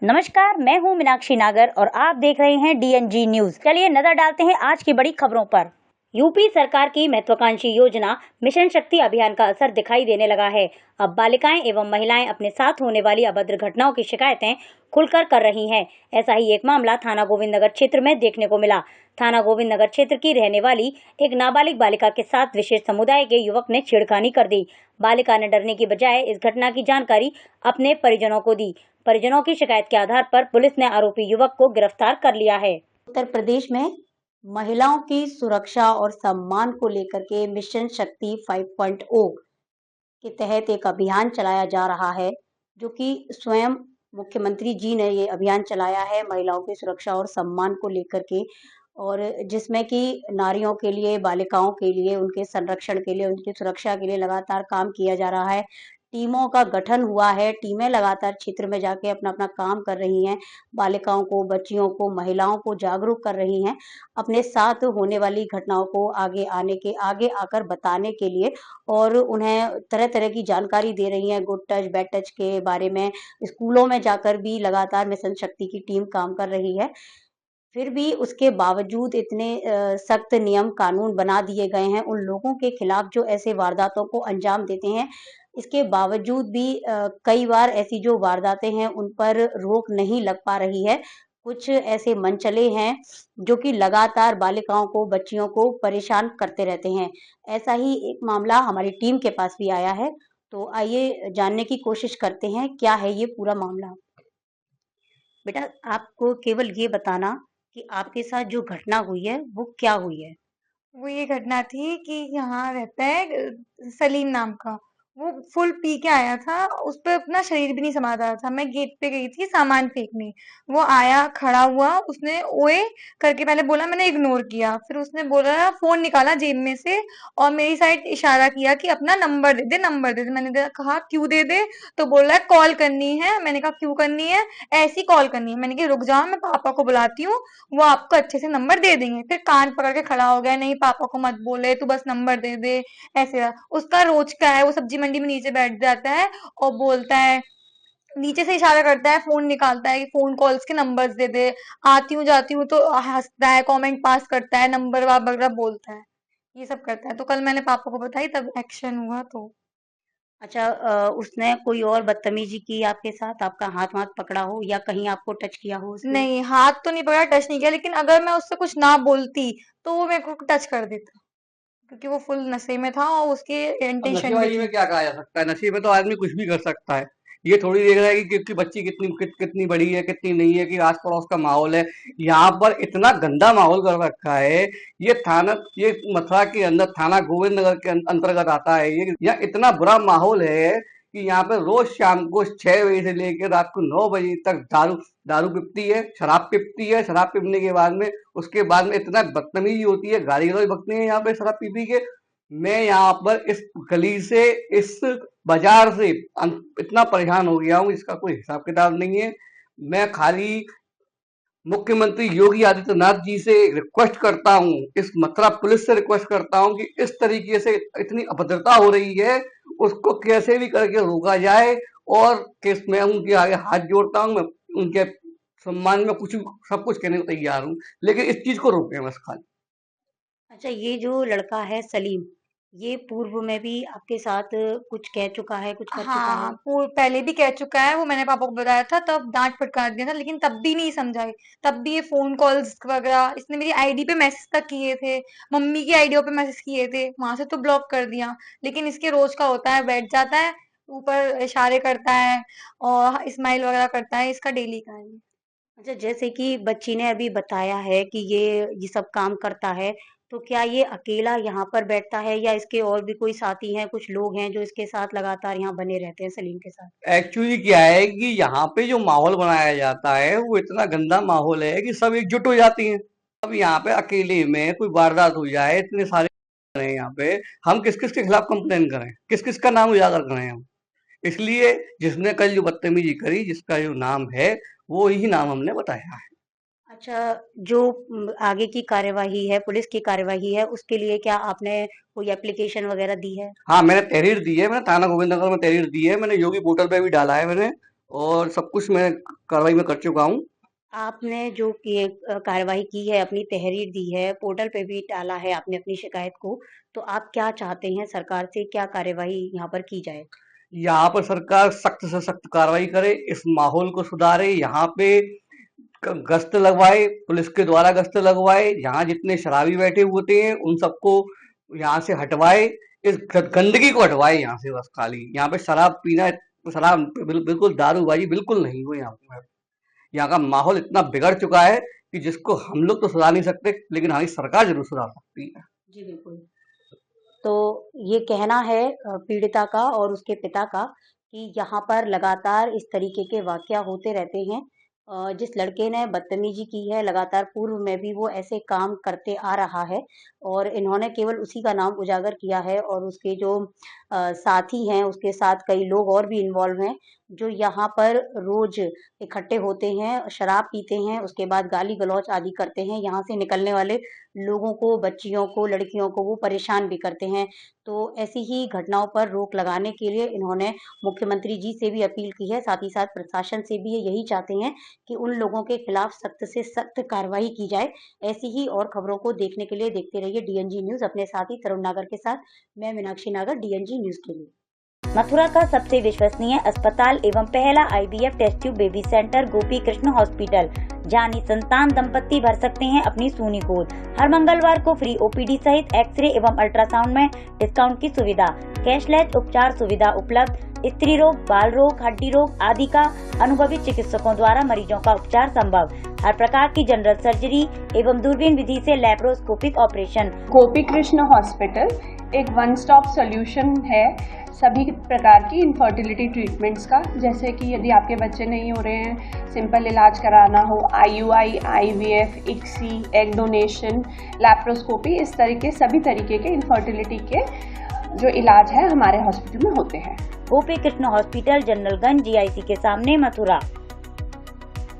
नमस्कार, मैं हूं मीनाक्षी नागर और आप देख रहे हैं डीएनजी न्यूज। चलिए नजर डालते हैं आज की बड़ी खबरों पर। यूपी सरकार की महत्वाकांक्षी योजना मिशन शक्ति अभियान का असर दिखाई देने लगा है। अब बालिकाएं एवं महिलाएं अपने साथ होने वाली अभद्र घटनाओं की शिकायतें खुलकर कर रही हैं। ऐसा ही एक मामला थाना गोविंद नगर क्षेत्र में देखने को मिला। थाना गोविंद नगर क्षेत्र की रहने वाली एक नाबालिग बालिका के साथ विशेष समुदाय के युवक ने छेड़खानी कर दी। बालिका ने डरने की बजाय इस घटना की जानकारी अपने परिजनों को दी। परिजनों की शिकायत के आधार पर पुलिस ने आरोपी युवक को गिरफ्तार कर लिया है। उत्तर प्रदेश में महिलाओं की सुरक्षा और सम्मान को लेकर के मिशन शक्ति 5.0 के तहत एक अभियान चलाया जा रहा है, जो कि स्वयं मुख्यमंत्री जी ने ये अभियान चलाया है महिलाओं की सुरक्षा और सम्मान को लेकर के, और जिसमें कि नारियों के लिए, बालिकाओं के लिए, उनके संरक्षण के लिए, उनकी सुरक्षा के लिए लगातार काम किया जा रहा है। टीमों का गठन हुआ है, टीमें लगातार क्षेत्र में जाके अपना काम कर रही हैं, बालिकाओं को, बच्चियों को, महिलाओं को जागरूक कर रही हैं, अपने साथ होने वाली घटनाओं को आगे आकर बताने के लिए, और उन्हें तरह-तरह की जानकारी दे रही हैं, गुड टच, बैड टच के बारे में। स्कूलों में जाकर भी लगातार मिशन शक्ति की टीम काम कर रही है। फिर भी उसके बावजूद इतने सख्त नियम कानून बना दिए गए हैं उन लोगों के खिलाफ जो ऐसे वारदातों को अंजाम देते हैं। इसके बावजूद भी कई बार ऐसी जो वारदातें हैं उन पर रोक नहीं लग पा रही है। कुछ ऐसे मनचले हैं जो कि लगातार बालिकाओं को, बच्चियों को परेशान करते रहते हैं। ऐसा ही एक मामला हमारी टीम के पास भी आया है, तो आइए जानने की कोशिश करते हैं क्या है ये पूरा मामला। बेटा, आपको केवल ये बताना कि आपके साथ जो घटना हुई है वो क्या हुई है? वो ये घटना थी कि यहाँ रहता है सलीम नाम का। वो फुल पी के आया था, उस पे अपना शरीर भी नहीं समा रहा था। मैं गेट पे गई थी सामान फेंकने, वो आया, खड़ा हुआ, उसने ओए करके पहले बोला, मैंने इग्नोर किया। फिर उसने बोला, फोन निकाला जेब में से और मेरी साइड इशारा किया कि अपना नंबर दे दे, नंबर दे दे। कहा क्यों दे दे? तो बोल रहा है कॉल करनी है। मैंने कहा क्यों करनी है? ऐसी कॉल करनी है। मैंने कहा रुक जाओ, मैं पापा को बुलाती हूँ, वो आपको अच्छे से नंबर दे देंगे। फिर कान पकड़ के खड़ा हो गया, नहीं पापा को मत बोले, तू बस नंबर दे दे। ऐसे उसका रोज का है, वो सब्जी मंडी में नीचे बैठ जाता है और बोलता है, नीचे से इशारा करता है, फोन निकालता है कि फोन कॉल्स के नंबर्स दे दे। आती हूँ जाती हूँ तो हंसता है, कमेंट पास करता है, नंबर वगैरह बोलता है, ये सब करता है। तो कल मैंने पापा को बताई, तब एक्शन हुआ। तो अच्छा, उसने कोई और बदतमीजी की आपके साथ? आपका हाथ-वाथ पकड़ा हो या कहीं आपको टच किया हो उसने? नहीं, हाथ तो नहीं पकड़ा, टच नहीं किया, लेकिन अगर मैं उससे कुछ ना बोलती तो वो मेरे को टच कर देता, क्योंकि वो फुल नशे में था और उसकी अब इंटेंशन भी नशेबाजी में थी। क्या कहा जा सकता है? नशे में तो आदमी कुछ भी कर सकता है। ये थोड़ी देख रहा है कि बच्ची कितनी बड़ी है, कितनी नहीं है, कि आस पड़ोस का माहौल है। यहाँ पर इतना गंदा माहौल कर रखा है। ये मथुरा के अंदर थाना गोविंद नगर के अंतर्गत आता है। ये यहाँ इतना बुरा माहौल है कि यहाँ पे रोज शाम को 6 बजे से लेकर रात को 9 बजे तक दारू दारू पिपती है, शराब पिपती है। शराब पीने के बाद में इतना बदतमीजी होती है, गाली गलौज बकते हैं यहाँ पे शराब पी के। मैं यहाँ पर इस गली से, इस बाजार से इतना परेशान हो गया हूँ, इसका कोई हिसाब किताब नहीं है। मैं खाली मुख्यमंत्री योगी आदित्यनाथ जी से रिक्वेस्ट करता हूँ, इस मथुरा पुलिस से रिक्वेस्ट करता हूँ कि इस तरीके से इतनी अभद्रता हो रही है, उसको कैसे भी करके रोका जाए। और किस मैं उनके आगे हाथ जोड़ता हूँ, मैं उनके सम्मान में सब कुछ कहने को तैयार हूँ, लेकिन इस चीज को रोकें बस खाली। अच्छा, ये जो लड़का है सलीम, ये पूर्व में भी आपके साथ कुछ कह चुका है, कुछ कर चुका हाँ, है? पहले भी कह चुका है, वो मैंने पापा को बताया था, तब डांट फटकार दिया था, लेकिन तब भी नहीं समझाई। तब भी ये फोन कॉल्स वगैरह, इसने मेरी आईडी पे मैसेज तक किए थे, मम्मी की आईडियों पे मैसेज किए थे, वहां से तो ब्लॉक कर दिया। लेकिन इसके रोज का होता है, बैठ जाता है, ऊपर इशारे करता है और स्माइल वगैरह करता है, इसका डेली का है ये। अच्छा, जैसे कि बच्ची ने अभी बताया है कि ये सब काम करता है, तो क्या ये अकेला यहाँ पर बैठता है या इसके और भी कोई साथी हैं, कुछ लोग हैं जो इसके साथ लगातार यहाँ बने रहते हैं सलीम के साथ? एक्चुअली क्या है कि यहाँ पे जो माहौल बनाया जाता है वो इतना गंदा माहौल है कि सब एकजुट हो जाती हैं। अब यहाँ पे अकेले में कोई वारदात हो जाए, इतने सारे हैं यहाँ पे, हम किस किस के खिलाफ कंप्लेन करें, किस किस का नाम उजागर करें हम। इसलिए जिसने कल जो बदतमीजी करी, जिसका जो नाम है, वो ही नाम हमने बताया है। अच्छा, जो आगे की कार्यवाही है, पुलिस की कार्यवाही है, उसके लिए क्या आपने कोई एप्लीकेशन वगैरह दी है? हाँ, मैंने तहरीर दी है, मैंने थाना गोविंद नगर में तहरीर दी है, मैंने योगी पोर्टल पे भी डाला है मैंने। और सब कुछ मैं कार्रवाई में कर चुका हूँ। आपने जो कि कार्रवाई की है, अपनी तहरीर दी है, पोर्टल पे भी डाला है आपने अपनी शिकायत को, तो आप क्या चाहते हैं सरकार से, क्या कार्यवाही यहाँ पर की जाए? यहाँ पर सरकार सख्त से सख्त कार्रवाई करे, इस माहौल को सुधारे, यहाँ पे गश्त लगवाए, पुलिस के द्वारा गश्त लगवाए, यहाँ जितने शराबी बैठे होते हैं उन सबको यहाँ से हटवाए, इस गंदगी को हटवाए यहाँ से बस खाली। यहाँ पे शराब पीना, शराब बिल्कुल दारूबाजी बिल्कुल नहीं हो यहाँ पे। यहाँ का माहौल इतना बिगड़ चुका है कि जिसको हम लोग तो सुधार नहीं सकते, लेकिन हमारी सरकार जरूर सुधार सकती है। जी बिल्कुल। तो ये कहना है पीड़िता का और उसके पिता का कि यहाँ पर लगातार इस तरीके के वाकया होते रहते हैं। जिस लड़के ने बदतमीजी की है, लगातार पूर्व में भी वो ऐसे काम करते आ रहा है और इन्होंने केवल उसी का नाम उजागर किया है और उसके जो साथी हैं, उसके साथ कई लोग और भी इन्वॉल्व हैं, जो यहाँ पर रोज इकट्ठे होते हैं, शराब पीते हैं, उसके बाद गाली गलौज आदि करते हैं। यहाँ से निकलने वाले लोगों को, बच्चियों को, लड़कियों को वो परेशान भी करते हैं। तो ऐसी ही घटनाओं पर रोक लगाने के लिए इन्होंने मुख्यमंत्री जी से भी अपील की है, साथ ही साथ प्रशासन से भी ये यही चाहते हैं कि उन लोगों के खिलाफ सख्त से सख्त कार्रवाई की जाए। ऐसी ही और खबरों को देखने के लिए देखते रहिए डीएनजी न्यूज़। अपने साथी तरुण नागर के साथ मैं मीनाक्षी नागर, डीएनजी न्यूज़ के लिए। मथुरा का सबसे विश्वसनीय अस्पताल एवं पहला IVF test tube baby centre Gopi Krishna hospital, जहां निसंतान दंपत्ति भर सकते हैं अपनी सूनी गोद। हर मंगलवार को फ्री OPD सहित एक्सरे एवं अल्ट्रासाउंड में डिस्काउंट की सुविधा, कैशलेस उपचार सुविधा उपलब्ध, स्त्री रोग, बाल रोग, हड्डी रोग आदि का अनुभवी चिकित्सकों द्वारा मरीजों का उपचार संभव। हर प्रकार की जनरल सर्जरी एवं दूरबीन विधि से लैप्रोस्कोपिक ऑपरेशन। गोपी कृष्ण हॉस्पिटल एक वन स्टॉप सॉल्यूशन है सभी प्रकार की इनफर्टिलिटी ट्रीटमेंट्स का। जैसे कि यदि आपके बच्चे नहीं हो रहे हैं, सिंपल इलाज कराना हो, IUI, IVF, ICSI, egg donation, laparoscopy, इस तरीके सभी तरीके के इनफर्टिलिटी के जो इलाज है हमारे हॉस्पिटल में होते हैं। गोपी कृष्ण हॉस्पिटल, जनरलगंज, GIC के सामने, मथुरा।